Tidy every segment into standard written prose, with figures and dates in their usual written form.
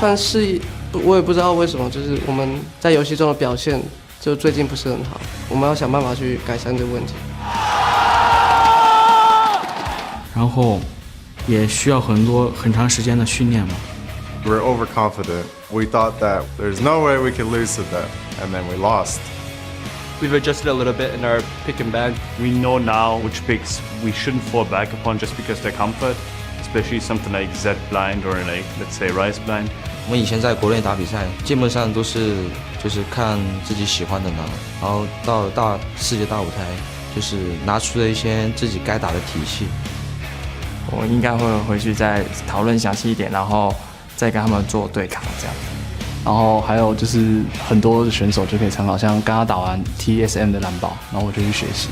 算是，我也不知道为什么，就是我们在游戏中的表现就最近不是很好，我们要想办法去改善这个问题。然后也需要很长时间的训练嘛。We're overconfident. We thought that there's no way we could lose to them, and then we lost. We've adjusted a little bit in our pick and bag. We know now which picks we shouldn't fall back upon just because they're comfort, especially something like Z blind or like let's say Rise blind. 我们以前在国内打比赛，基本上都是就是看自己喜欢的拿，然后到了世界大舞台，就是拿出了一些自己该打的体系。我应该会回去再讨论详细一点，然后再跟他们做对抗这样。然后还有就是很多选手就可以参考，像刚刚打完 TSM 的蓝宝，然后我就去学习。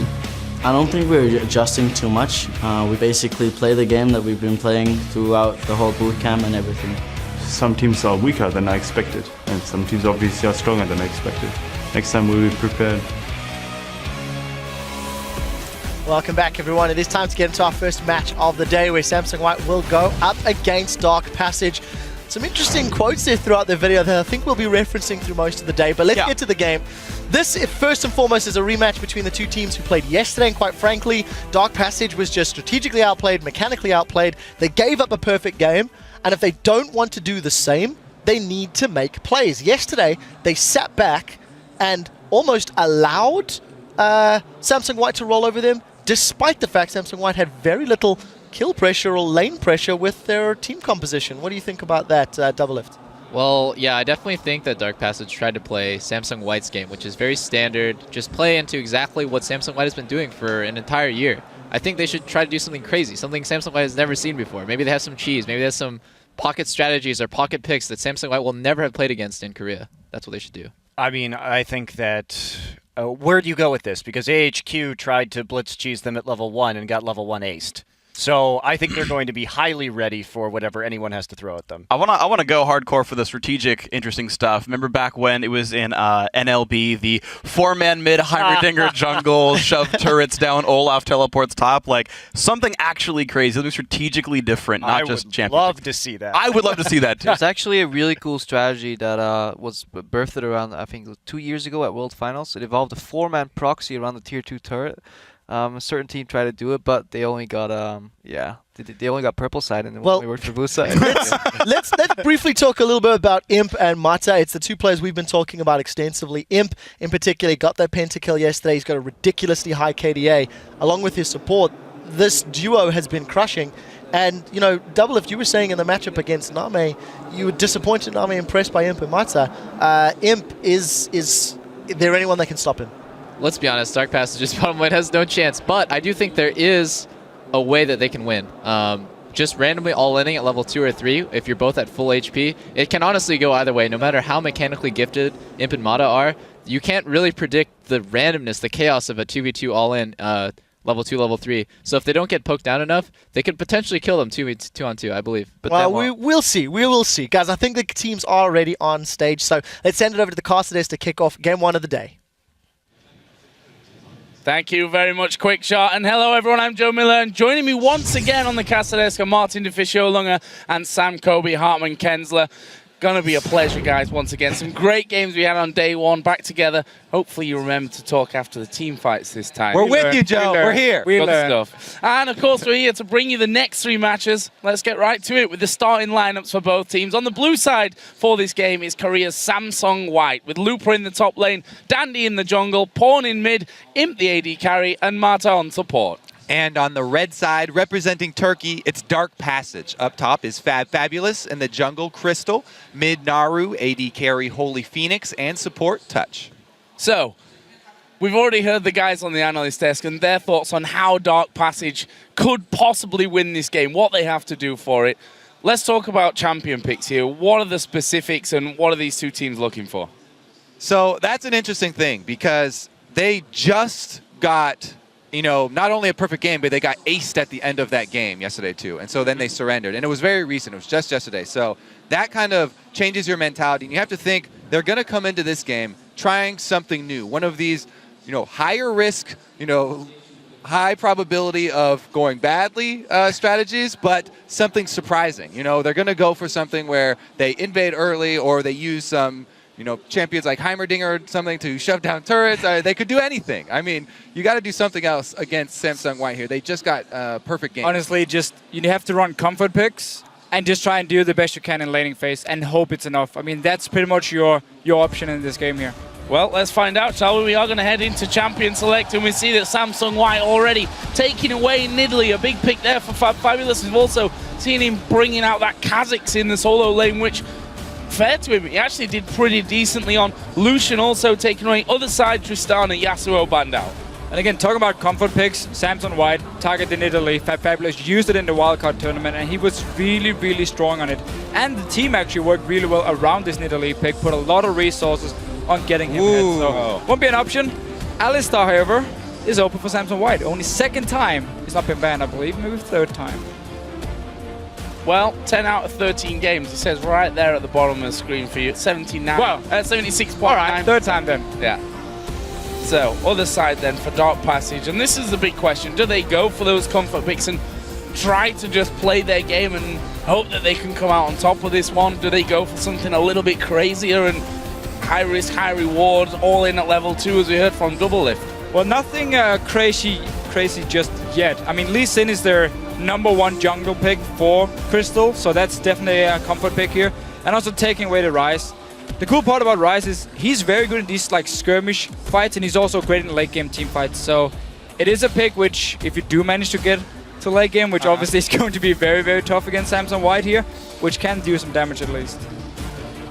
I don't think we're adjusting too much. We basically play the game that we've been playing throughout the whole boot camp and everything. Some teams are weaker than I expected, and some teams obviously are stronger than I expected. Next time we'll be prepared. Welcome back, everyone. It is time to get into our first match of the day, where Se-hyoung White will go up against Dark Passage. Some interesting quotes there throughout the video that I think we'll be referencing through most of the day, but let's get to the game. This, first and foremost, is a rematch between the two teams who played yesterday, and quite frankly, Dark Passage was just strategically outplayed, mechanically outplayed. They gave up a perfect game, and if they don't want to do the same, they need to make plays. Yesterday, they sat back and almost allowed Se-hyoung White to roll over them, despite the fact Se-hyoung White had very little kill pressure or lane pressure with their team composition. What do you think about that, Double Lift? Well, yeah, I definitely think that Dark Passage tried to play Se-hyoung White's game, which is very standard. Just play into exactly what Se-hyoung White has been doing for an entire year. I think they should try to do something crazy, something Se-hyoung White has never seen before. Maybe they have some cheese, maybe they have some pocket strategies or pocket picks that Se-hyoung White will never have played against in Korea. That's what they should do. I mean, I think that... where do you go with this? Because AHQ tried to blitz cheese them at level 1 and got level 1 aced. So I think they're going to be highly ready for whatever anyone has to throw at them. I wanna go hardcore for the strategic, interesting stuff. Remember back when it was in NLB, the 4-man mid Heimerdinger jungle, shove turrets down, Olaf teleports top, like something actually crazy, something strategically different, not just champion. I would love to see that. I would love to see that too. It's actually a really cool strategy that was birthed around, I think, 2 years ago at World Finals. It involved a 4-man proxy around the tier 2 turret. A certain team tried to do it, but they only got they only got purple side, and it only worked for blue side. let's briefly talk a little bit about Imp and Mata. It's the two players we've been talking about extensively. Imp, in particular, got that pentakill yesterday. He's got a ridiculously high KDA. Along with his support, this duo has been crushing. And, you know, Double, if you were saying in the matchup against Name, you were disappointed Name, impressed by Imp and Mata. Imp, is there anyone that can stop him? Let's be honest, Dark Passage's bottom lane has no chance, but I do think there is a way that they can win. Just randomly all-inning at level 2 or 3, if you're both at full HP, it can honestly go either way. No matter how mechanically gifted Imp and Mata are, you can't really predict the randomness, the chaos of a 2v2 all-in level 2, level 3. So if they don't get poked down enough, they could potentially kill them 2-on-2, I believe. But well, we'll see. We will see. Guys, I think the teams are already on stage, so let's send it over to the casters to kick off game 1 of the day. Thank you very much, Quick Shot. And hello, everyone. I'm Joe Miller. And joining me once again on the Casa desk are Martin DeFiscio-Lunger and Sam Kobe Hartman-Kensler. Gonna be a pleasure, guys, once again. Some great games we had on day 1 back together. Hopefully you remember to talk after the team fights this time. We're with you, Joe. We're here. Good stuff. And, of course, we're here to bring you the next 3 matches. Let's get right to it with the starting lineups for both teams. On the blue side for this game is Korea's Se-hyoung White, with Looper in the top lane, Dandy in the jungle, Pawn in mid, Imp the AD carry, and Mata on support. And on the red side, representing Turkey, it's Dark Passage. Up top is fabFabulous in the jungle, Crystal. Mid, Naru, AD carry, HolyPhoenix, and support, Touch. So, we've already heard the guys on the analyst desk and their thoughts on how Dark Passage could possibly win this game, what they have to do for it. Let's talk about champion picks here. What are the specifics and what are these two teams looking for? So that's an interesting thing because they just got... you know, not only a perfect game, but they got aced at the end of that game yesterday too. And so then they surrendered. And it was very recent. It was just yesterday. So that kind of changes your mentality. And you have to think they're going to come into this game trying something new. One of these, you know, higher risk, you know, high probability of going badly strategies, but something surprising. You know, they're going to go for something where they invade early, or they use some, you know, champions like Heimerdinger or something to shove down turrets. They could do anything. I mean, you got to do something else against Samsung White here. They just got perfect game. Honestly, just you have to run comfort picks and just try and do the best you can in laning phase and hope it's enough. I mean, that's pretty much your option in this game here. Well, let's find out, shall we? We are going to head into Champion Select, and we see that Samsung White already taking away Nidalee. A big pick there for fabFabulous. We've also seen him bringing out that Kha'Zix in the solo lane, which, fair to him, he actually did pretty decently on. Lucian also taking away other side Tristana, Yasuo banned out. And again, talking about comfort picks, Samsung White targeted Nidalee. fabFabulous used it in the wildcard tournament, and he was really, really strong on it. And the team actually worked really well around this Nidalee pick, put a lot of resources on getting him hit. So won't be an option. Alistar, however, is open for Samsung White. Only second time he's not been banned, I believe. Maybe third time. Well, 10 out of 13 games. It says right there at the bottom of the screen for you. 79. Well, 76.9. All right, third time then. Yeah. So, other side then for Dark Passage. And this is the big question. Do they go for those comfort picks and try to just play their game and hope that they can come out on top of this one? Do they go for something a little bit crazier and high risk, high reward, all in at level 2 as we heard from Double Lift? Well, nothing crazy just yet. I mean, Lee Sin is their #1 jungle pick for Crystal, so that's definitely a comfort pick here. And also taking away the Ryze. The cool part about Ryze is he's very good in these like skirmish fights, and he's also great in late game team fights. So it is a pick which, if you do manage to get to late game, which obviously is going to be very, very tough against Samsung White here, which can do some damage at least.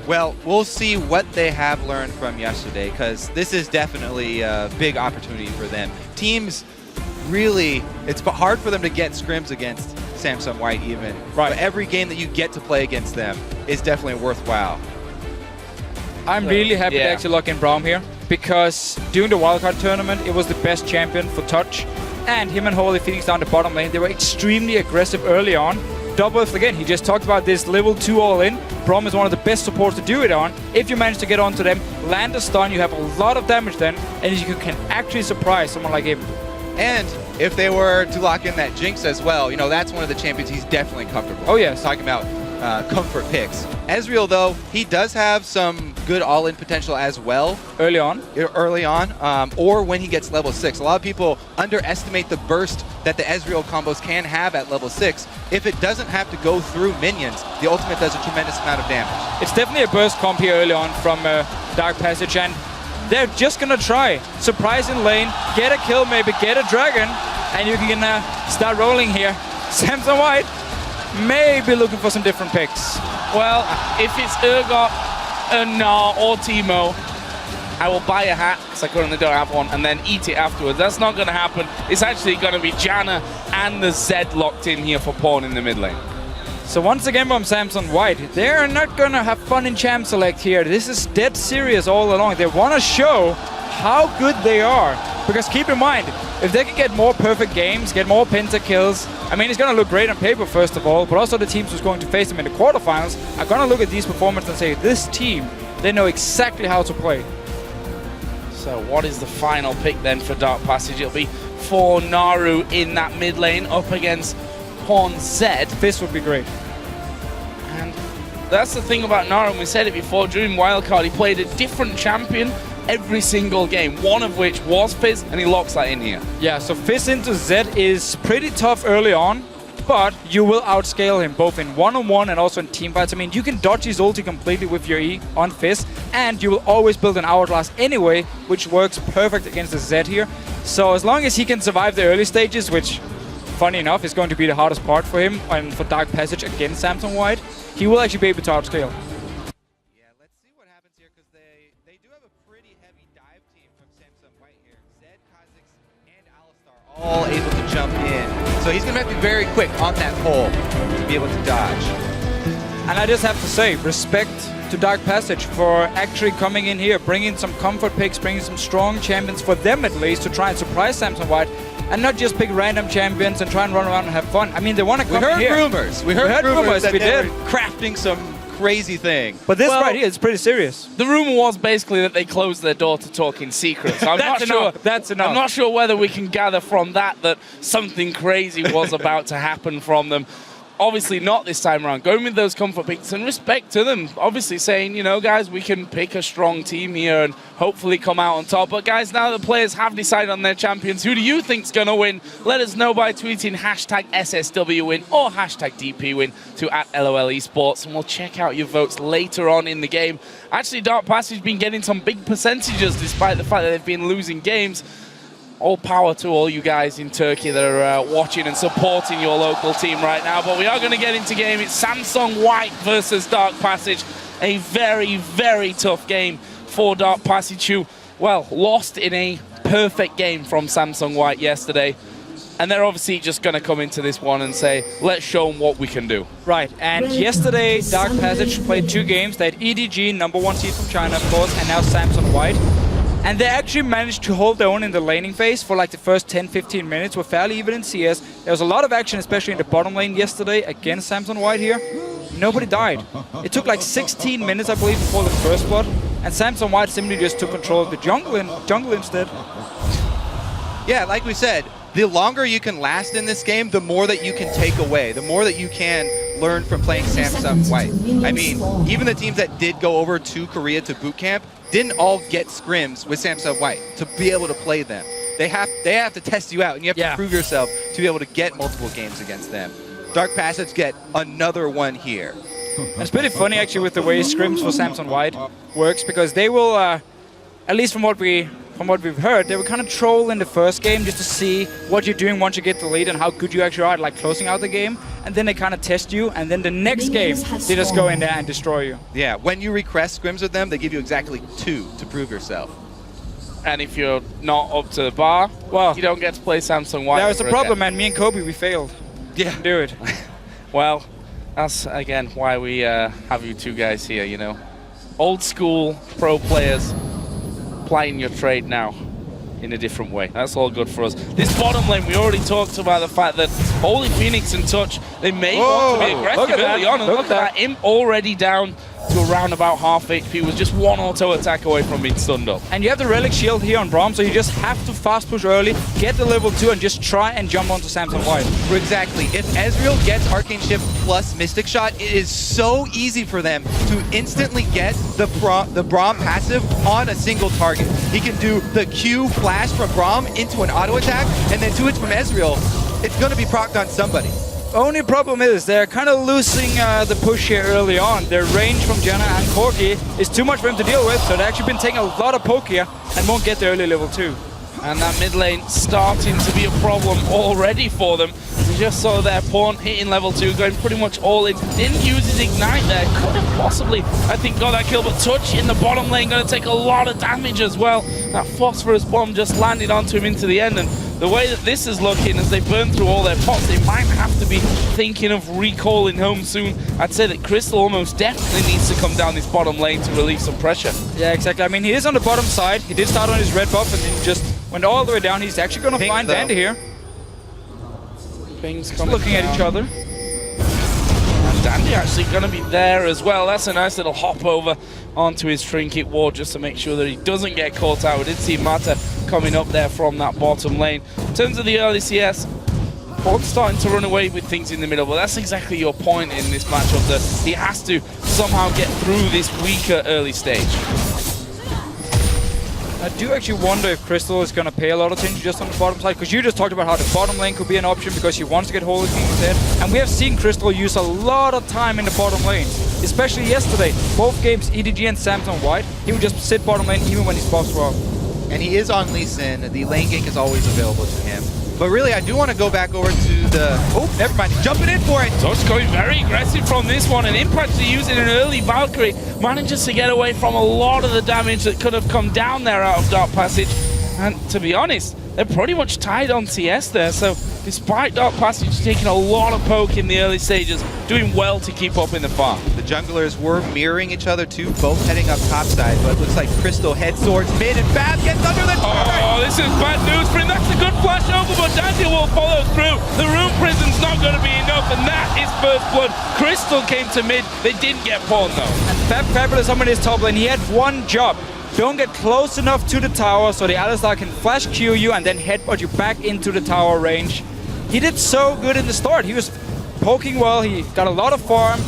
Well, we'll see what they have learned from yesterday, because this is definitely a big opportunity for them. Teams really, it's hard for them to get scrims against Samsung White even. Right. But every game that you get to play against them is definitely worthwhile. I'm really happy to actually lock in Braum here, because during the wildcard tournament, it was the best champion for touch. And him and HolyPhoenix down the bottom lane, they were extremely aggressive early on. Double-Lift again, he just talked about this level 2 all-in. Braum is one of the best supports to do it on. If you manage to get onto them, land a stun, you have a lot of damage then, and you can actually surprise someone like him. And if they were to lock in that Jinx as well, you know, that's one of the champions he's definitely comfortable. Oh, yes. Talking about comfort picks. Ezreal, though, he does have some good all-in potential as well. Early on, or when he gets level 6. A lot of people underestimate the burst that the Ezreal combos can have at level 6. If it doesn't have to go through minions, the ultimate does a tremendous amount of damage. It's definitely a burst comp here early on from Dark Passage, and they're just gonna try. Surprise in lane, get a kill, maybe get a dragon, and you can start rolling here. Samsung White may be looking for some different picks. Well, if it's Urgot, Gnar, or Teemo, I will buy a hat, because I currently don't have one, and then eat it afterwards. That's not going to happen. It's actually going to be Janna and the Zed locked in here for pawn in the mid lane. So once again from Samsung White, they're not going to have fun in Champ Select here. This is dead serious all along. They want to show how good they are. Because keep in mind, if they can get more perfect games, get more pentakills, I mean, it's going to look great on paper, first of all, but also the teams who's going to face them in the quarterfinals are going to look at these performances and say, this team, they know exactly how to play. So what is the final pick then for Dark Passage? It'll be for Naru in that mid lane up against Pawn Zed. This would be great. And that's the thing about Naru, and we said it before, during Wildcard he played a different champion every single game, one of which was Fizz, and he locks that in here. Yeah, so Fizz into Zed is pretty tough early on, but you will outscale him both in one-on-one and also in team fights. I mean, you can dodge his ulti completely with your E on Fizz, and you will always build an hourglass anyway, which works perfect against the Zed here. So as long as he can survive the early stages, which, funny enough, is going to be the hardest part for him and for Dark Passage against Samsung White, he will actually be able to outscale. All able to jump in. So he's going to have to be very quick on that pole to be able to dodge. And I just have to say, respect to Dark Passage for actually coming in here, bringing some comfort picks, bringing some strong champions for them at least to try and surprise Samsung White, and not just pick random champions and try and run around and have fun. I mean, they want to come in here. We heard rumors. We heard rumors that we they did. were crafting some crazy thing. But this right here is pretty serious. The rumor was basically that they closed their door to talk in secret. So I'm not sure. That's enough. I'm not sure whether we can gather from that something crazy was about to happen from them. Obviously not this time around. Going with those comfort picks and respect to them. Obviously saying, you know, guys, we can pick a strong team here and hopefully come out on top. But guys, now the players have decided on their champions. Who do you think's going to win? Let us know by tweeting hashtag SSW win or hashtag DP win to @LOL Esports. And we'll check out your votes later on in the game. Actually, Dark Passage been getting some big percentages despite the fact that they've been losing games. All power to all you guys in Turkey that are watching and supporting your local team right now. But we are going to get into game. It's Samsung White versus Dark Passage. A very, very tough game for Dark Passage, who, well, lost in a perfect game from Samsung White yesterday. And they're obviously just going to come into this one and say, let's show them what we can do. Right, and yesterday Dark Passage played 2 games. They had EDG, #1 seed from China, of course, and now Samsung White. And they actually managed to hold their own in the laning phase for like the first 10-15 minutes. Were fairly even in CS. There was a lot of action, especially in the bottom lane yesterday against Samsung White here. Nobody died. It took like 16 minutes, I believe, before the first blood. And Samsung White simply just took control of the jungle instead. Yeah, like we said, the longer you can last in this game, the more that you can take away, the more that you can learn from playing Samsung White. I mean, even the teams that did go over to Korea to boot camp didn't all get scrims with Samsung White to be able to play them. They have to test you out, and you have to prove yourself to be able to get multiple games against them. Dark Passage get another one here. It's pretty funny actually with the way scrims for Samsung White works, because they will, at least from what we've heard, they will kind of troll in the first game just to see what you're doing once you get the lead and how good you actually are at like closing out the game. And then they kind of test you, and then the next game, they just go in there and destroy you. Yeah, when you request scrims with them, they give you exactly 2 to prove yourself. And if you're not up to the bar, well, you don't get to play Samsung White. There's a problem, man. Me and Kobe, we failed. Yeah. Do it. Well, that's, again, why we have you two guys here, you know. Old school pro players playing your trade now in a different way. That's all good for us. This bottom lane, we already talked about the fact that HolyPhoenix and Touch, they may want to be aggressive early on. And look at that, Imp already down to around about half HP with just 1 auto attack away from being stunned up. And you have the Relic Shield here on Braum, so you just have to fast push early, get the level 2, and just try and jump onto Samsung White. Exactly. If Ezreal gets Arcane Shift plus Mystic Shot, it is so easy for them to instantly get the Braum passive on a single target. He can do the Q flash from Braum into an auto attack, and then 2 hits from Ezreal. It's going to be procced on somebody. Only problem is they're kind of losing the push here early on. Their range from Janna and Corki is too much for him to deal with, so they've actually been taking a lot of poke here and won't get the early level 2. And that mid lane starting to be a problem already for them. We just saw their pawn hitting level 2, going pretty much all in. Didn't use his ignite there. Could have possibly, I think, got that kill, but Touch in the bottom lane going to take a lot of damage as well. That phosphorus bomb just landed onto him into the end, and the way that this is looking, as they burn through all their pots, they might have to be thinking of recalling home soon. I'd say that Crystal almost definitely needs to come down this bottom lane to relieve some pressure. Yeah, exactly. I mean, he is on the bottom side. He did start on his red buff and then just went all the way down. He's actually going to find Vander here. Things looking at each other. And Dandy actually going to be there as well. That's a nice little hop over onto his trinket ward just to make sure that he doesn't get caught out. We did see Mata coming up there from that bottom lane. In terms of the early CS, Bond's starting to run away with things in the middle, but that's exactly your point in this matchup, that he has to somehow get through this weaker early stage. I do actually wonder if Crystal is going to pay a lot of attention just on the bottom side, because you just talked about how the bottom lane could be an option because he wants to get HolyPhoenix instead. And we have seen Crystal use a lot of time in the bottom lane, especially yesterday. Both games, EDG and Samsung White, he would just sit bottom lane even when his buffs were up. And he is on Lee Sin. The lane gank is always available to him. But really, I do want to go back over to the... Oh, never mind. He's jumping in for it. Touch going very aggressive from this one. And Impact to using an early Valkyrie manages to get away from a lot of the damage that could have come down there out of Dark Passage. And to be honest, they're pretty much tied on CS there. So despite Dark Passage taking a lot of poke in the early stages, doing well to keep up in the farm. The junglers were mirroring each other too, both heading up topside, but it looks like Crystal heads towards mid and Fab gets under the turret. Oh, this is bad news for him. That's a good flash over, but Dandy Dandy will follow through. The Rune Prison's not going to be enough, and that is first blood. Crystal came to mid. They didn't get pawned, though. And fabFabulous on his top lane, he had one job. Don't get close enough to the tower so the Alistar can flash Q you and then headbutt you back into the tower range. He did so good in the start. He was poking well, he got a lot of farm,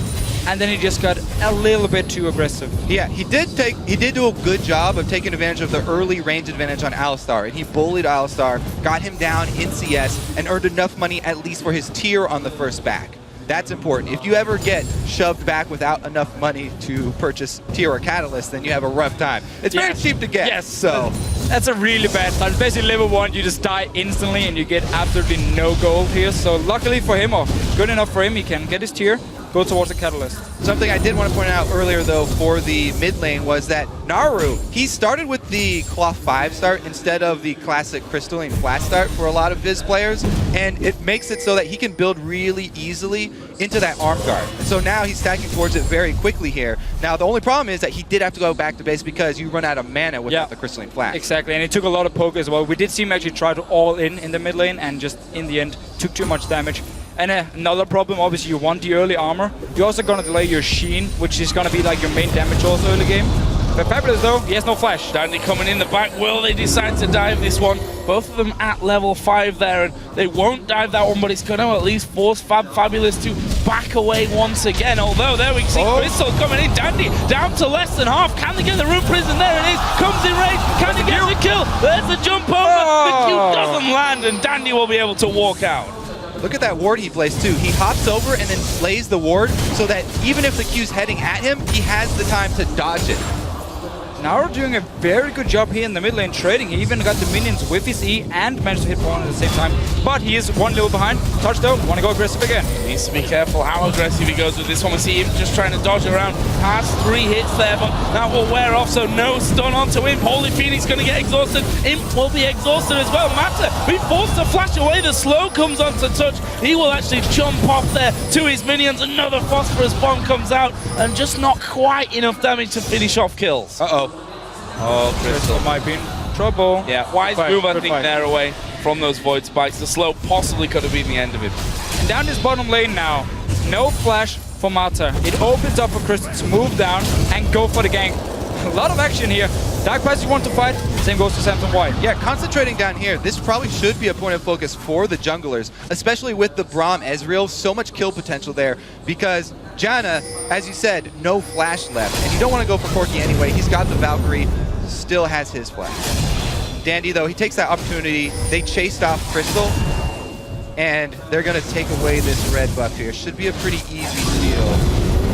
and then he just got a little bit too aggressive. Yeah, he did do a good job of taking advantage of the early range advantage on Alistar, and he bullied Alistar, got him down in CS, and earned enough money at least for his tier on the first back. That's important. If you ever get shoved back without enough money to purchase tier or catalyst, then you have a rough time. It's very cheap to get. Yes, so that's a really bad start. Especially level 1, you just die instantly and you get absolutely no gold here. So luckily for him, or good enough for him, he can get his tier, go towards the catalyst. Something I did want to point out earlier, though, for the mid lane was that Naru, he started with the Cloth 5 start instead of the classic Crystalline flat start for a lot of his players, and it makes it so that he can build really easily into that arm guard. And so now he's stacking towards it very quickly here. Now, the only problem is that he did have to go back to base because you run out of mana without the Crystalline flash. Exactly, and it took a lot of poke as well. We did see him actually try to all in the mid lane and just in the end took too much damage. And another problem, obviously, you want the early armor. You're also going to delay your Sheen, which is going to be like your main damage also early game. fabFabulous, though, he has no flash. Dandy coming in the back. Will they decide to dive this one? Both of them at level 5 there, and they won't dive that one, but it's going to at least force fabFabulous to back away once again. Although, there we see Crystal coming in. Dandy down to less than half. Can they get the Rune Prison? There it is. Comes in range. Can they get the kill? There's the jump over. The Q doesn't land, and Dandy will be able to walk out. Look at that ward he plays too. He hops over and then plays the ward so that even if the Q's heading at him, he has the time to dodge it. Naru doing a very good job here in the mid lane trading. He even got the minions with his E and managed to hit one at the same time. But he is one level behind. Touch though, want to go aggressive again. Needs to be careful how aggressive he goes with this one. We see him just trying to dodge around. Has 3 hits there, but that will wear off, so no stun onto him. HolyPhoenix going to get exhausted. Imp will be exhausted as well. Matter, be forced to flash away. The slow comes onto touch. He will actually jump off there to his minions. Another phosphorus bomb comes out, and just not quite enough damage to finish off kills. Oh, Crystal might be in trouble. Yeah, wise move, I think, there away from those Void Spikes. The slow possibly could have been the end of it. And down this bottom lane now, no flash for Mata. It opens up for Crystal to move down and go for the gank. A lot of action here. Dark Passage want to fight, same goes to Samson White. Yeah, concentrating down here, this probably should be a point of focus for the junglers, especially with the Braum Ezreal, so much kill potential there, because Janna, as you said, no flash left, and you don't want to go for Corki anyway. He's got the Valkyrie, still has his flash. Dandy, though, he takes that opportunity. They chased off Crystal, and they're going to take away this red buff here. Should be a pretty easy steal.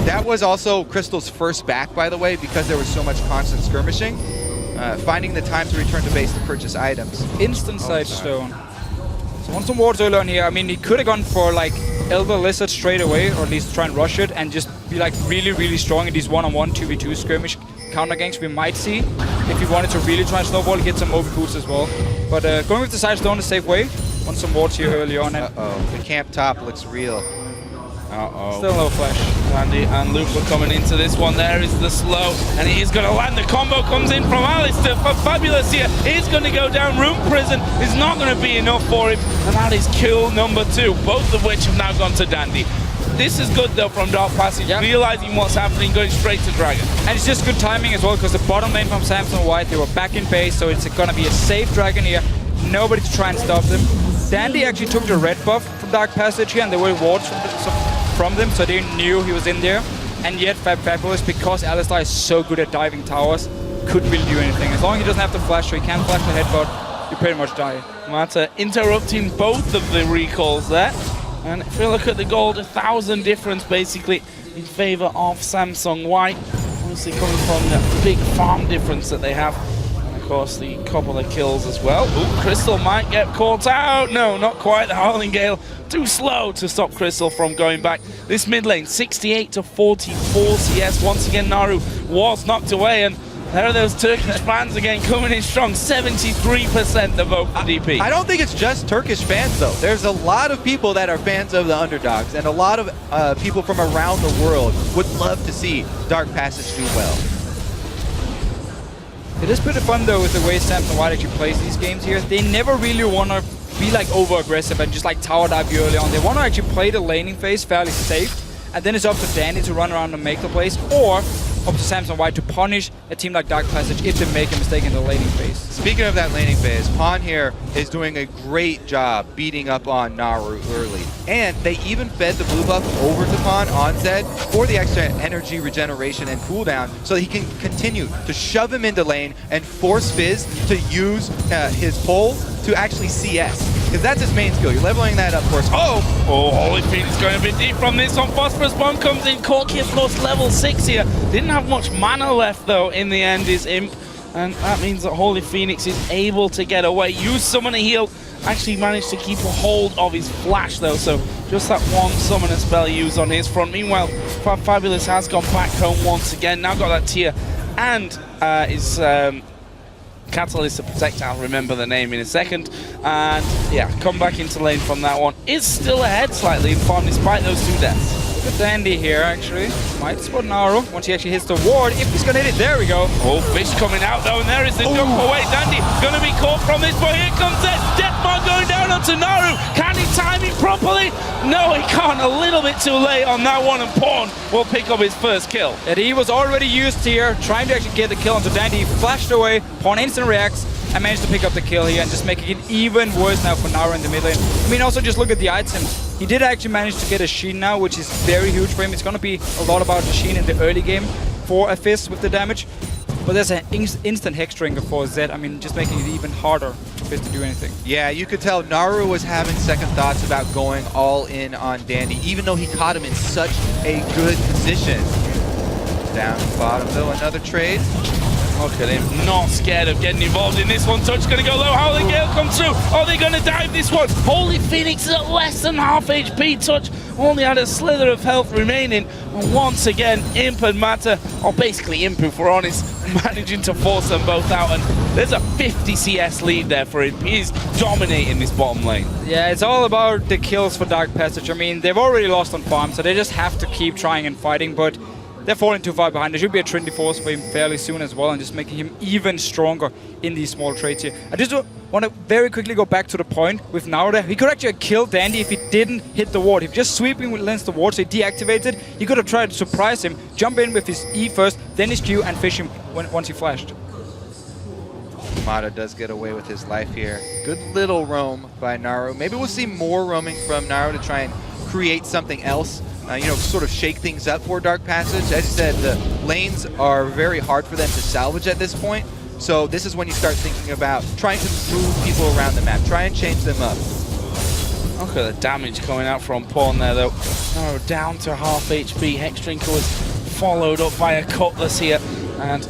That was also Crystal's first back, by the way, because there was so much constant skirmishing. Finding the time to return to base to purchase items. Instant side stone. So want some wards early on here. I mean, he could have gone for like Elder Lizard straight away, or at least try and rush it and just be like really, really strong in these one-on-one 2v2 skirmish counter ganks we might see. If he wanted to really try and snowball, get some over boots as well. But going with the side stone is a safe way. Want some wards here early on. Uh-oh, the camp top looks real. Still no flash. Andy and Luke are coming into this one. There is the slow, and he is going to land. The combo comes in from Alistair. fabFabulous here. He's going to go down. Rune Prison is not going to be enough for him, and that is kill number 2, both of which have now gone to Dandy. This is good though from Dark Passage, realizing what's happening, going straight to Dragon. And it's just good timing as well, because the bottom lane from Samson White, they were back in base, so it's going to be a safe Dragon here. Nobody to try and stop them. Dandy actually took the red buff from Dark Passage here, and there were wards from them, so they knew he was in there. And yet fabFabulous, because Alistar is so good at diving towers, couldn't really do anything. As long as he doesn't have to flash, so he can't flash the headbutt, you pretty much die. Mata interrupting both of the recalls there. And if you look at the gold, 1,000 difference basically in favor of Samsung White. Obviously coming from the big farm difference that they have. And of course the couple of kills as well. Ooh, Crystal might get caught out. No, not quite. The Howling Gale too slow to stop Crystal from going back. This mid lane, 68 to 44 CS. Once again, Naru was knocked away, and there are those Turkish fans again coming in strong. 73% the vote for DP. I don't think it's just Turkish fans, though. There's a lot of people that are fans of the underdogs, and a lot of people from around the world would love to see Dark Passage do well. It is pretty fun though with the way Samson White actually plays these games here. They never really want to be like over aggressive and just like tower dive you early on. They want to actually play the laning phase fairly safe, and then it's up to Danny to run around and make the plays, or up to Samsung White to punish a team like Dark Passage if they make a mistake in the laning phase. Speaking of that laning phase, Pawn here is doing a great job beating up on Naru early. And they even fed the blue buff over to Pawn on Zed for the extra energy regeneration and cooldown so that he can continue to shove him into lane and force Fizz to use his pull to actually CS. Because that's his main skill. You're leveling that up for us. Oh, HolyPhoenix going a bit deep from this one. Phosphorus Bomb comes in. Corki, of course, level 6 here. Didn't have much mana left, though, in the end, is Imp. And that means that HolyPhoenix is able to get away. Use Summoner Heal. Actually managed to keep a hold of his flash, though. So just that one Summoner spell used on his front. Meanwhile, fabFabulous has gone back home once again. Now got that tier. And is... Catalyst to protect, I'll remember the name in a second. And yeah, come back into lane from that one. Is still ahead slightly in farm despite those 2 deaths. Look at Dandy here, actually. Might spot Naru once he actually hits the ward. If he's gonna hit it, there we go. Oh, Fish coming out though, and there is the jump away. Dandy gonna be caught from this, but here comes Zed. Deathmark going down onto Naru. Can he time it properly? No, he can't. A little bit too late on that one, and Pawn will pick up his first kill. And he was already used here, trying to actually get the kill onto Dandy. He flashed away, Pawn instant reacts, and managed to pick up the kill here and just making it even worse now for Naru in the mid lane. I mean, also just look at the items. He did actually manage to get a Sheen now, which is very huge for him. It's going to be a lot about the Sheen in the early game for a Fizz with the damage. But there's an instant Hex Drinker for Zed. I mean, just making it even harder for Fizz to do anything. Yeah, you could tell Naru was having second thoughts about going all in on Dandy, even though he caught him in such a good position. Down bottom though, another trade. Look at him, not scared of getting involved in this one. Touch gonna go low, Howling Gale comes through. Are they gonna dive this one? HolyPhoenix is at less than half HP. Touch only had a slither of health remaining. And once again, Imp and Mata, or basically Imp if we're honest, managing to force them both out. And there's a 50 CS lead there for him. He's dominating this bottom lane. Yeah, it's all about the kills for Dark Passage. I mean, they've already lost on farm, so they just have to keep trying and fighting, but they're falling too far behind. There should be a Trinity Force for him fairly soon as well, and just making him even stronger in these small trades here. I just want to very quickly go back to the point with Naru there. He could actually kill Dandy if he didn't hit the ward. If just sweeping against the ward, so he deactivated, he could have tried to surprise him, jump in with his E first, then his Q, and fish him once he flashed. Mata does get away with his life here. Good little roam by Naru. Maybe we'll see more roaming from Naru to try and create something else. You know, sort of shake things up for Dark Passage. As you said, the lanes are very hard for them to salvage at this point. So this is when you start thinking about trying to move people around the map. Try and change them up. Look at the damage coming out from Pawn there, though. Oh, down to half HP. Hexdrinker was followed up by a Cutlass here. And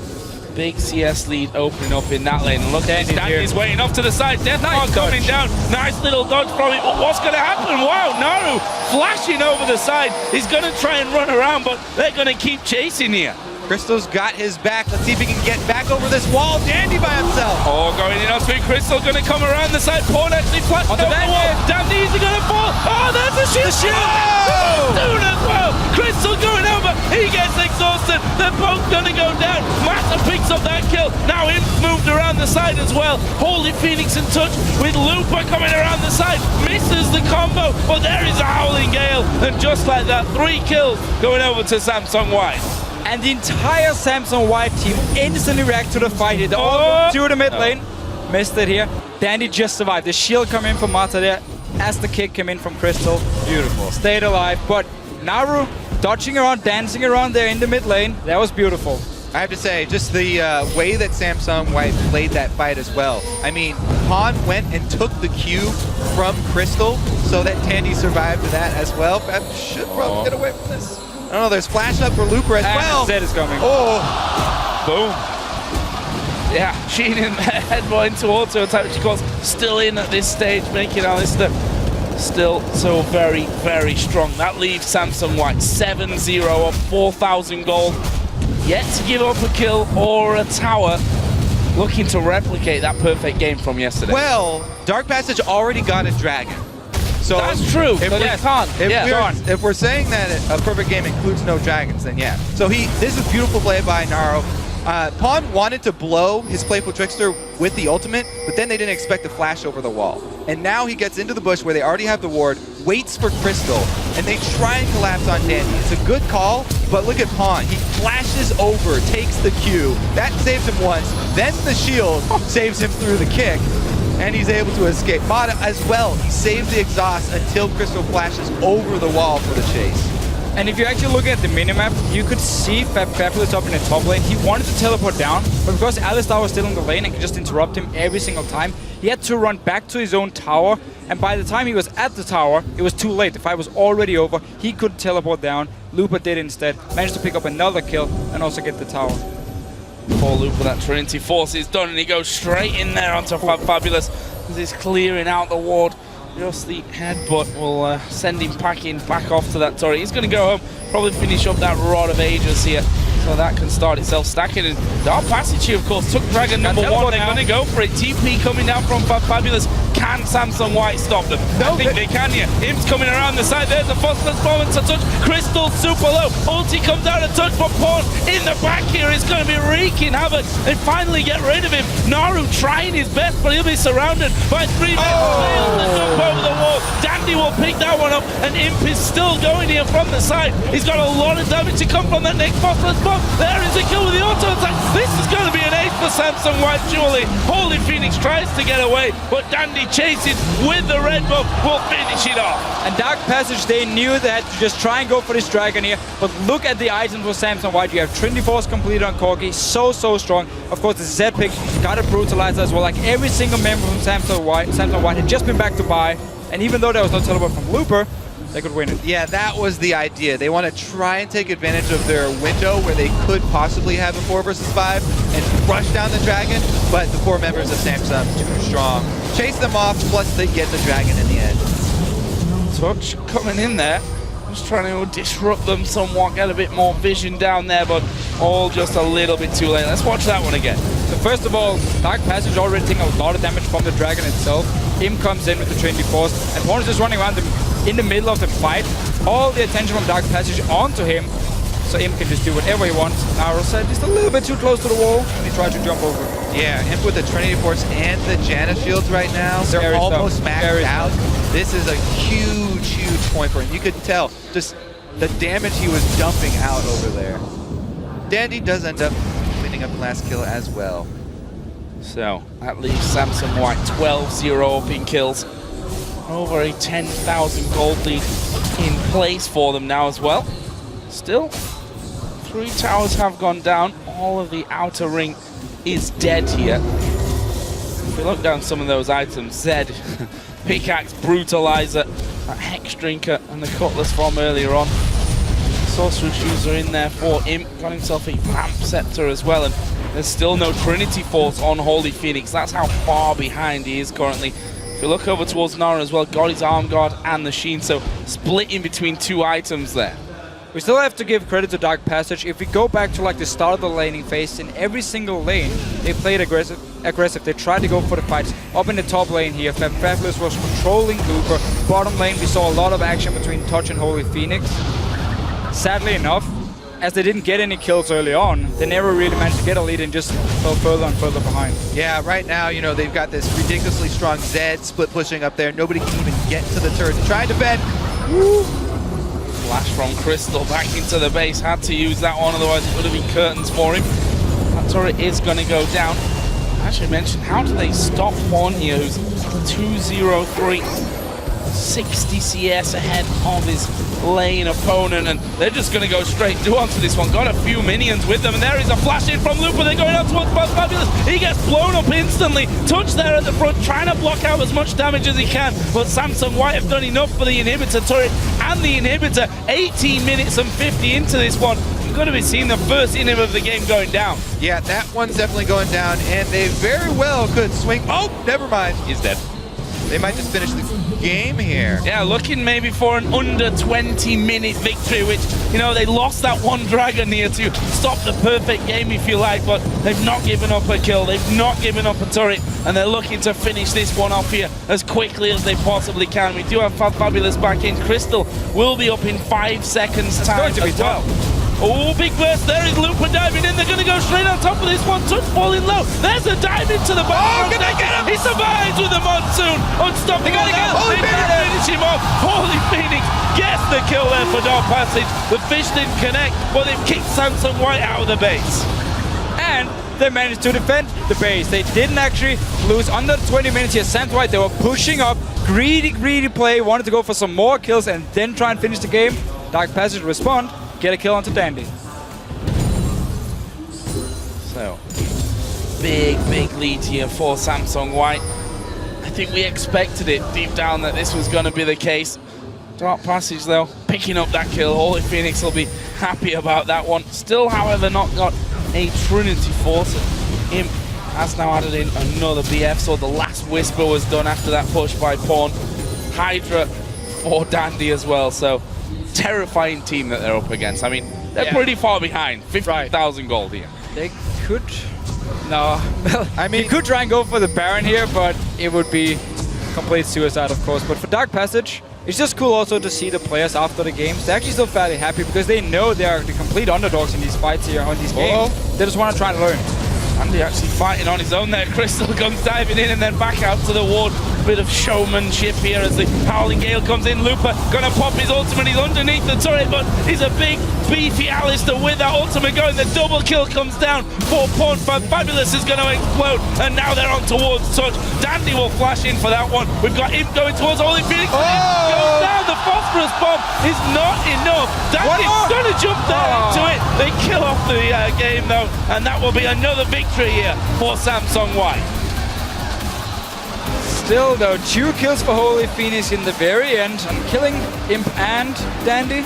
big CS lead opening up in that lane. Look at Dandy's waiting off to the side. Deathmark coming down. Nice little dodge from it. But what's going to happen? Wow, Naru flashing over the side. He's going to try and run around, but they're going to keep chasing here. Crystal's got his back. Let's see if he can get back over this wall. Dandy by himself. Oh, going in on speed. Crystal going to come around the side. Pawn actually flashed over the wall. Dandy, is he going to fall? Oh, there's a shield. Soon as well. Crystal going over. He gets exhausted. They're both going to go down. Mata picks up that kill. Now Imp moved around the side as well. HolyPhoenix in touch with Looper coming around the side. Misses the combo, but there is a Howling Gale. And just like that, 3 kills going over to Samsung White. And the entire Samsung White team instantly react to the fight here. They all go to the mid lane. Missed it here. Dandy just survived. The shield come in from Mata there as the kick came in from Crystal. Beautiful. Stayed alive. But Naru dodging around, dancing around there in the mid lane. That was beautiful. I have to say, just the way that Samsung White played that fight as well. I mean, Pawn went and took the Q from Crystal so that Dandy survived to that as well. But should probably get away from this. I don't know, there's flash up for Looper as well. Zed is coming. Oh! Boom. Yeah, cheating headbutt into auto attack, which of course still in at this stage, making Alistair still so very, very strong. That leaves Samsung White 7-0 of 4,000 gold. Yet to give up a kill or a tower. Looking to replicate that perfect game from yesterday. Well, Dark Passage already got a dragon. So that's true, but it can't. If we're saying that a perfect game includes no dragons, then yeah. So this is beautiful play by Naru. Pawn wanted to blow his Playful Trickster with the ultimate, but then they didn't expect the flash over the wall. And now he gets into the bush where they already have the ward, waits for Crystal, and they try and collapse on Dandy. It's a good call, but look at Pawn. He flashes over, takes the Q. That saves him once, then the shield saves him through the kick, and he's able to escape. Mata as well, he saves the exhaust until Crystal flashes over the wall for the chase. And if you actually look at the minimap, you could see fabFabulous up in the top lane. He wanted to teleport down, but because Alistar was still in the lane and could just interrupt him every single time, he had to run back to his own tower. And by the time he was at the tower, it was too late. The fight was already over. He couldn't teleport down. Looper did instead. Managed to pick up another kill and also get the tower. Poor Looper, that Trinity Force is done, and he goes straight in there onto fabFabulous as he's clearing out the ward. Just the headbutt will send him packing back off to that turret. He's going to go home, probably finish up that Rod of Ages here. So that can start itself stacking. And Dark Passage here, of course, took Dragon number 1. They're going to go for it. TP coming down from fabFabulous. Can Samsung White stop them? No, I think they can here. Im's coming around the side. There's a Phosphorus moment to touch. Crystal super low. Ulti comes out and touch, but Pawn in the back here is going to be wreaking havoc. They finally get rid of him. Naru trying his best, but he'll be surrounded by 3 men. Fails to jump over the wall. Dandy will pick that one up, and Imp is still going here from the side. He's got a lot of damage to come from that next Phosphorus bomb. There is a kill with the auto attack. This is going to be an ace for Samsung White, surely. HolyPhoenix tries to get away, but Dandy chases with the red buff, will finish it off. And Dark Passage, they knew that to just try and go for this dragon here, but look at the items for Samsung White. You have Trinity Force completed on Corgi, so strong. Of course, the Z pick got a brutalizer as well. Like every single member from Samsung White had just been back to buy, and even though there was no teleport from Looper, they could win it. Yeah, that was the idea. They want to try and take advantage of their window where they could possibly have a 4 versus 5 and rush down the dragon, but the 4 members of Samsung too strong. Chase them off, plus they get the dragon in the end. Touch coming in there, just trying to disrupt them somewhat, get a bit more vision down there, but all just a little bit too late. Let's watch that one again. So first of all, Dark Passage already taking a lot of damage from the dragon itself. Im comes in with the Trinity Force, and Pawn is just running around in the middle of the fight. All the attention from Dark Passage onto him, so Im can just do whatever he wants. Naru said just a little bit too close to the wall, and he tried to jump over. Yeah, Imp with the Trinity Force and the Janus shields right now, they're almost maxed out. This is a huge point for him. You could tell just the damage he was dumping out over there. Dandy does end up cleaning up the last kill as well. So that leaves Samsung White 12-0 up in kills. Over a 10,000 gold lead in place for them now as well. Still, 3 towers have gone down. All of the outer ring is dead here. If we look down some of those items, Zed, Pickaxe, Brutalizer, that Hex Drinker, and the Cutlass from earlier on. Sorcerer Shoes are in there for Imp. Got himself a Vamp Scepter as well, and there's still no Trinity Force on HolyPhoenix. That's how far behind he is currently. If you look over towards Naru as well, got his Arm Guard and the Sheen, so splitting between 2 items there. We still have to give credit to Dark Passage. If we go back to like the start of the laning phase, in every single lane, they played aggressive. They tried to go for the fights. Up in the top lane here, fabFabulous was controlling Looper. Bottom lane, we saw a lot of action between Touch and HolyPhoenix. Sadly enough, as they didn't get any kills early on, they never really managed to get a lead and just fell further and further behind. Yeah, right now, you know, they've got this ridiculously strong Zed split pushing up there. Nobody can even get to the turret to try and defend. Woo! Flash from Crystal back into the base. Had to use that one, otherwise it would have been curtains for him. That turret is going to go down. I actually mentioned, how do they stop Pawn here, who's 2-0-3, 60 CS ahead of his lane opponent, and they're just going to go straight through onto this one. Got a few minions with them, and there is a flash in from Looper. They're going out towards fabFabulous. He gets blown up instantly. Touch there at the front, trying to block out as much damage as he can, but Samsung White have done enough for the inhibitor turret and the inhibitor. 18 minutes and 50 into this one. You've got to be seeing the first inhib of the game going down. Yeah, that one's definitely going down, and they very well could swing. Oh, never mind. He's dead. They might just finish the game here. Yeah, looking maybe for an under 20-minute victory, which, you know, they lost that one dragon here to stop the perfect game, if you like, but they've not given up a kill, they've not given up a turret, and they're looking to finish this one off here as quickly as they possibly can. We do have fabFabulous back in. Crystal will be up in 5 seconds time as well. Oh, big burst there is Looper diving in. They're going to go straight on top of this one. Touch falling low. There's a dive into the bottom. Oh, can they get him? He survives with the monsoon. Unstoppable. They gotta get him. They finish him off. HolyPhoenix gets the kill there for Dark Passage. The fish didn't connect, but they've kicked Samsung White out of the base. And they managed to defend the base. They didn't actually lose under 20 minutes here. Samsung White, they were pushing up. Greedy play. Wanted to go for some more kills and then try and finish the game. Dark Passage respond. Get a kill onto Dandy. So, big lead here for Samsung White. I think we expected it deep down that this was going to be the case. Dark Passage, though, picking up that kill. HolyPhoenix will be happy about that one. Still, however, not got a Trinity Force. Imp has now added in another BF, so the last Whisper was done after that push by Pawn. Hydra for Dandy as well, so terrifying team that they're up against. I mean, they're pretty far behind. 50,000 gold here. They could... No. I mean, you could try and go for the Baron here, but it would be complete suicide, of course. But for Dark Passage, it's just cool also to see the players after the games. They're actually still fairly happy because they know they are the complete underdogs in these fights here, on these games. They just want to try and learn. Andy actually fighting on his own there. Crystal comes diving in and then back out to the ward. Bit of showmanship here as the Howling Gale comes in. Looper gonna pop his ultimate. He's underneath the turret, but he's a big, beefy Alistair with that ultimate going. The double kill comes down for Pawn. fabFabulous is gonna explode, and now they're on towards Touch. Dandy will flash in for that one. We've got him going towards HolyPhoenix. Goes down. The phosphorus bomb is not enough. Dandy's gonna jump there into it. They kill off the game though, and that will be another victory here for Samsung White. Still though, 2 kills for HolyPhoenix in the very end. I'm killing Imp and Dandy.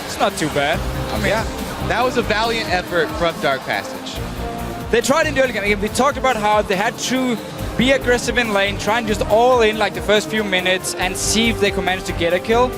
It's not too bad. I mean, yeah, that was a valiant effort from Dark Passage. They tried in the early game. We talked about how they had to be aggressive in lane, try and just all in like the first few minutes and see if they could manage to get a kill.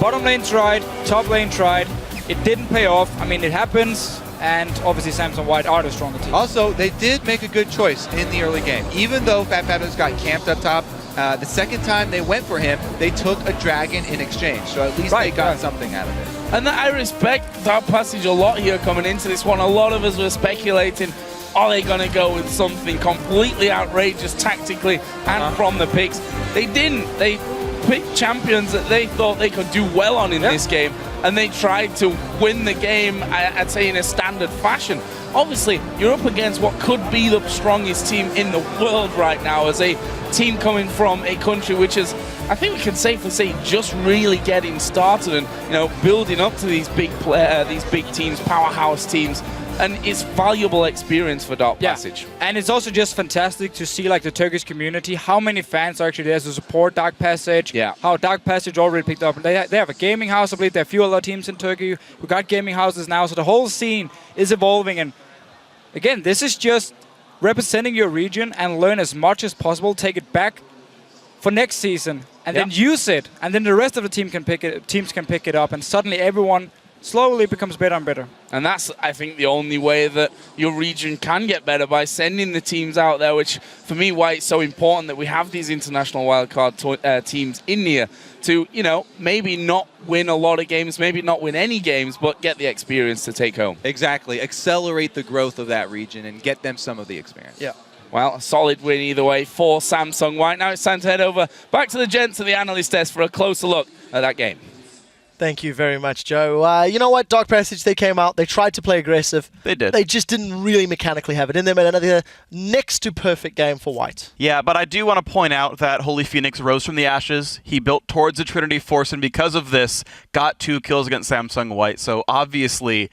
Bottom lane tried, top lane tried. It didn't pay off. I mean, it happens. And obviously Samsung White are the stronger team. Also, they did make a good choice in the early game. Even though fabFabulous got camped up top, the second time they went for him, they took a dragon in exchange. So at least they got something out of it. And that I respect Dark Passage a lot here coming into this one. A lot of us were speculating, are they going to go with something completely outrageous tactically and from the picks? They didn't. They picked champions that they thought they could do well on in this game, and they tried to win the game, I'd say, in a standard fashion. Obviously, you're up against what could be the strongest team in the world right now, as a team coming from a country which is, I think we can safely say, just really getting started and, you know, building up to these big teams, powerhouse teams. And it's valuable experience for Dark Passage. And it's also just fantastic to see like the Turkish community, how many fans are actually there to support Dark Passage. Yeah. How Dark Passage already picked up. They have a gaming house, I believe. There are a few other teams in Turkey who got gaming houses now. So the whole scene is evolving. And again, this is just representing your region and learn as much as possible. Take it back for next season and then use it. And then the rest of the teams can pick it up. And suddenly everyone slowly becomes better and better. And that's, I think, the only way that your region can get better, by sending the teams out there, which, for me, why it's so important that we have these international wildcard teams in here to, you know, maybe not win a lot of games, maybe not win any games, but get the experience to take home. Exactly. Accelerate the growth of that region and get them some of the experience. Yeah. Well, a solid win either way for Samsung White. Now it's time to head over back to the gents of the analyst desk for a closer look at that game. Thank you very much, Joe. You know what? Dark Passage, they came out. They tried to play aggressive. They did. They just didn't really mechanically have it in them. And another next to perfect game for White. Yeah, but I do want to point out that HolyPhoenix rose from the ashes. He built towards the Trinity Force, and because of this, got 2 kills against Samsung White. So obviously,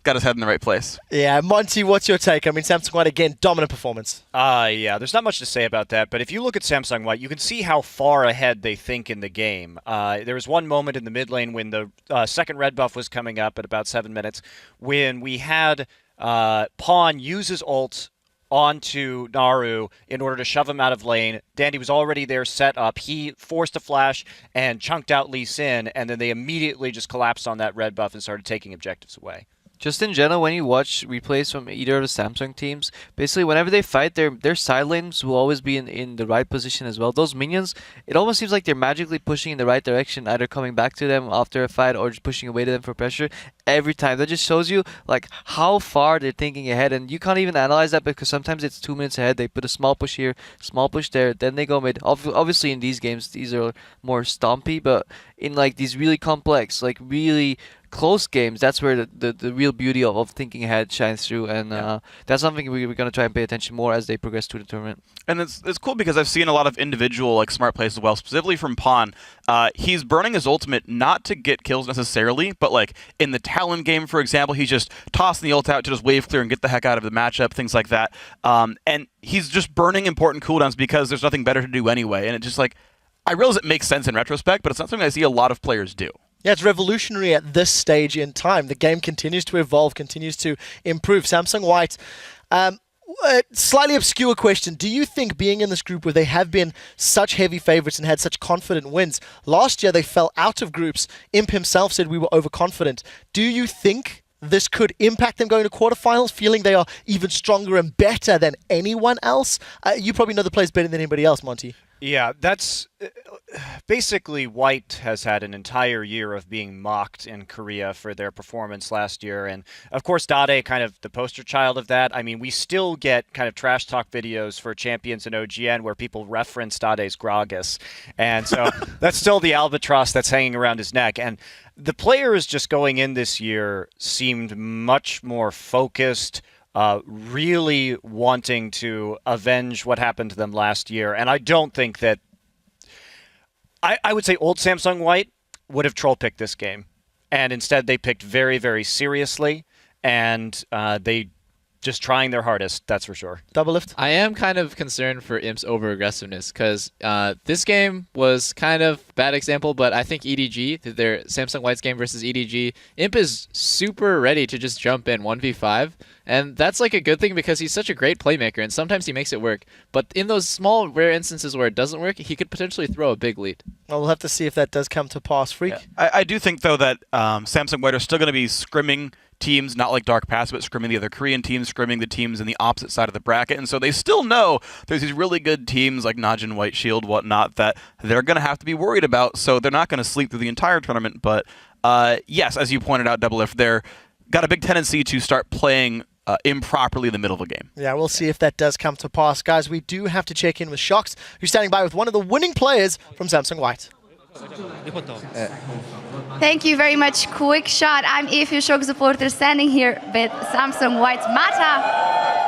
got his head in the right place. Yeah, Monty, what's your take? I mean, Samsung White, again, dominant performance. Yeah, there's not much to say about that, but if you look at Samsung White, you can see how far ahead they think in the game. There was one moment in the mid lane when the second red buff was coming up at about 7 minutes, when we had Pawn use his ult onto Naru in order to shove him out of lane. Dandy was already there set up. He forced a flash and chunked out Lee Sin, and then they immediately just collapsed on that red buff and started taking objectives away. Just in general, when you watch replays from either of the Samsung teams, basically whenever they fight, their side lanes will always be in the right position as well. Those minions, it almost seems like they're magically pushing in the right direction, either coming back to them after a fight or just pushing away to them for pressure. every time. That just shows you like how far they're thinking ahead, and you can't even analyze that because sometimes it's 2 minutes ahead. They put a small push here, small push there, then they go mid. Obviously in these games these are more stompy, but in like these really complex, like really close games, that's where the real beauty of thinking ahead shines through, and that's something we're going to try and pay attention more as they progress through the tournament. And it's cool because I've seen a lot of individual like smart plays as well, specifically from Pawn. He's burning his ultimate not to get kills necessarily, but like in the Talon game, for example, he's just tossing the ult out to just wave clear and get the heck out of the matchup, things like that. And he's just burning important cooldowns because there's nothing better to do anyway. And it just like, I realize it makes sense in retrospect, but it's not something I see a lot of players do. Yeah, it's revolutionary at this stage in time. The game continues to evolve, continues to improve. Samsung White, slightly obscure question. Do you think being in this group where they have been such heavy favorites and had such confident wins, last year they fell out of groups, Imp himself said we were overconfident. Do you think this could impact them going to quarterfinals, feeling they are even stronger and better than anyone else? You probably know the players better than anybody else, Monty. Yeah, that's basically White has had an entire year of being mocked in Korea for their performance last year. And of course, Dade kind of the poster child of that. I mean, we still get kind of trash talk videos for champions in OGN where people reference Dade's Gragas. And so that's still the albatross that's hanging around his neck. And the players just going in this year seemed much more focused, really wanting to avenge what happened to them last year. And I don't think that... I would say old Samsung White would have troll picked this game. And instead they picked very, very seriously. And they just trying their hardest, that's for sure. Double lift? I am kind of concerned for Imp's over-aggressiveness because this game was kind of bad example, but I think EDG, their Samsung White's game versus EDG, Imp is super ready to just jump in 1v5, and that's like a good thing because he's such a great playmaker, and sometimes he makes it work. But in those small, rare instances where it doesn't work, he could potentially throw a big lead. Well, we'll have to see if that does come to pass. Freak? Yeah. I do think, though, that Samsung White are still going to be scrimming teams, not like Dark Pass, but scrimming the other Korean teams, scrimming the teams in the opposite side of the bracket. And so they still know there's these really good teams like Najin, White Shield, whatnot, that they're going to have to be worried about. So they're not going to sleep through the entire tournament. But yes, as you pointed out, Double F, they're got a big tendency to start playing improperly in the middle of a game. Yeah, we'll see if that does come to pass. Guys, we do have to check in with Shox, who's standing by with one of the winning players from Samsung White. Thank you very much. Quick shot. I'm Hyung-seok supporter standing here with Samsung White's Mata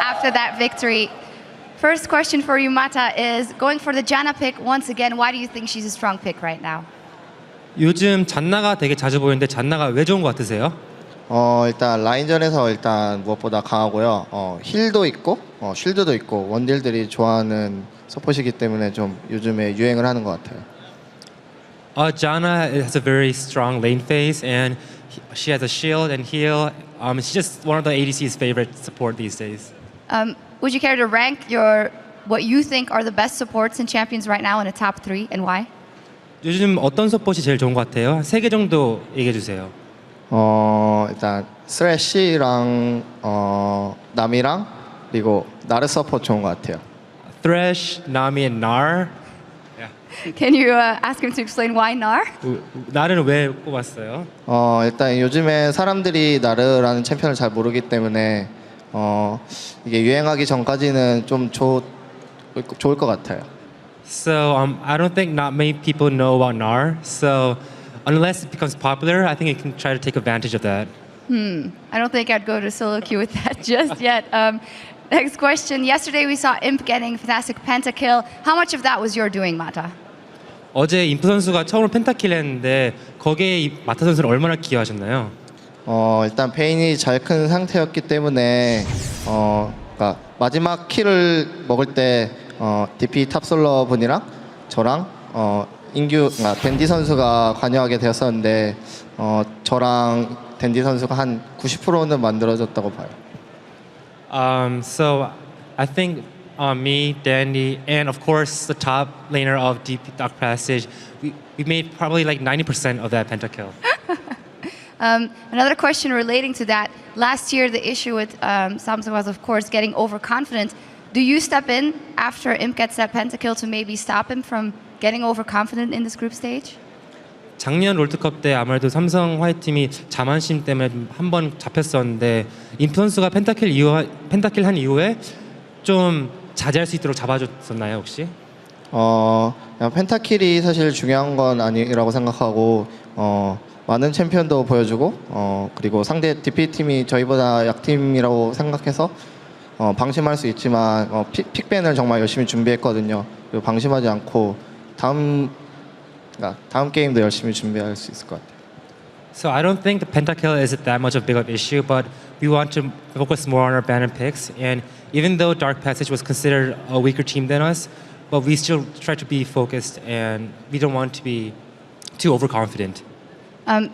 after that victory. First question for you, Mata, is going for the Janna pick once again. Why do you think she's a strong pick right now? 요즘 잔나가 되게 자주 보이는데 잔나가 왜 좋은 것 같으세요? 일단 라인전에서 일단 무엇보다 강하고요. 힐도 있고 쉴드도 있고 원딜들이 좋아하는 서폿이기 때문에 좀 요즘에 유행을 하는 것 같아요. Janna has a very strong lane phase and she has a shield and heal. She's just one of the ADC's favorite support these days. Would you care to rank what you think are the best supports and champions right now in a top 3 and why? 요즘 어떤 서폿이 제일 좋은 것 같아요? 3개 정도 얘기해 주세요. 일단 스레시랑 나미랑 그리고 나르 서폿 좋은 것 같아요. Thresh, Nami, and Nar. Can you ask him to explain why Nar? 나르는 왜 꼽았어요? 일단 요즘에 사람들이 나르라는 챔피언을 잘 모르기 때문에 이게 유행하기 전까지는 좀 좋을 것 같아요. So I don't think not many people know about Nar. So unless it becomes popular, I think you can try to take advantage of that. I don't think I'd go to solo queue with that just yet. Next question. Yesterday we saw Imp getting fantastic pentakill. How much of that was your doing, Mata? 어제 임프 선수가 처음으로 펜타킬 했는데 거기에 마타 선수를 얼마나 기여하셨나요? 일단 베인이 잘 큰 상태였기 때문에 그러니까 마지막 킬을 먹을 때 DP 탑솔러 분이랑 저랑 In-gyu, 댄디 선수가 관여하게 되었었는데 저랑 댄디 선수가 한 90%는 만들어졌다고 봐요. So I think me, Danny, and of course the top laner of Deep Dark Passage, we made probably like 90% of that pentakill. Another question relating to that. Last year the issue with Samsung was of course getting overconfident. Do you step in after Imp gets that pentakill to maybe stop him from getting overconfident in this group stage? 작년 롤드컵 때 아무래도 삼성 화이트팀이 자만심 때문에 한 번 잡혔었는데 인플루언스가 펜타킬 한 이후에 좀 자제할 수 있도록 잡아줬었나요 혹시? 그냥 펜타킬이 사실 중요한 건 아니라고 생각하고 많은 챔피언도 보여주고 그리고 상대 DP팀이 저희보다 약팀이라고 생각해서 방심할 수 있지만 픽밴을 정말 열심히 준비했거든요. 그리고 방심하지 않고 다음 게임도 열심히 준비할 수 있을 것 같아요. So I don't think the pentakill is that much of a big of issue, but we want to focus more on our banner picks. And even though Dark Passage was considered a weaker team than us, but we still try to be focused and we don't want to be too overconfident.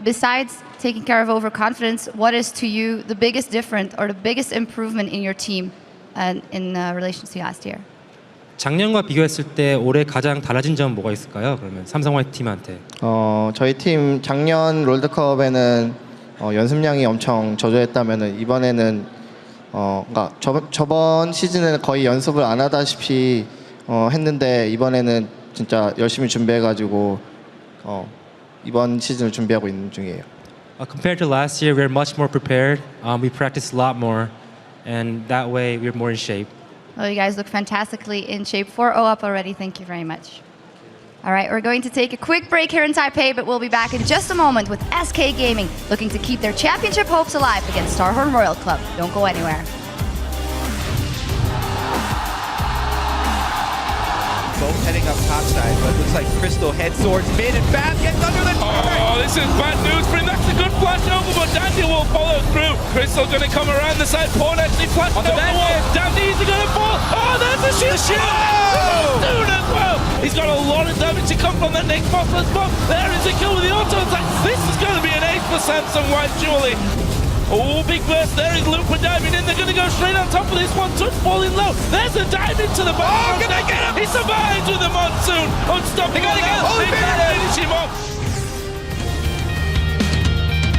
Besides taking care of overconfidence, what is to you the biggest difference or the biggest improvement in your team in relation to last year? 작년과 비교했을 때 올해 가장 달라진 점은 뭐가 있을까요? 그러면 삼성 화이트 팀한테. 저희 팀 작년 롤드컵에는 연습량이 엄청 저조했다면은 이번에는 그러니까 저번 시즌에는 거의 연습을 안 하다시피 했는데 이번에는 진짜 열심히 준비해가지고 이번 시즌을 준비하고 있는 중이에요. Compared to last year, we're much more prepared. We practiced a lot more, and that way we're more in shape. Well, you guys look fantastically in shape. 4-0 up already. Thank you very much. All right, we're going to take a quick break here in Taipei, but we'll be back in just a moment with SK Gaming, looking to keep their championship hopes alive against Starhorn Royal Club. Don't go anywhere. Both heading up topside, but it looks like Crystal heads towards mid and Fab gets under the turret. Oh, this is bad news for him. That's a good flash over, but Dandy will follow through. Crystal going to come around the side. Pawn actually flashed over the wall. Dandy's going to fall. Oh, there's the shield. Oh! Soon as well. He's got a lot of damage to come from that next boss as well. There is a kill with the auto attack. This is going to be an ace for Samsung White, surely. Oh, big burst there is Looper diving in. They're going to go straight on top of this one. Touch falling low. There's a dive into the bottom. Oh, can they get him? He survives with the monsoon. Unstoppable. They got to get HolyPhoenix. Finish him off.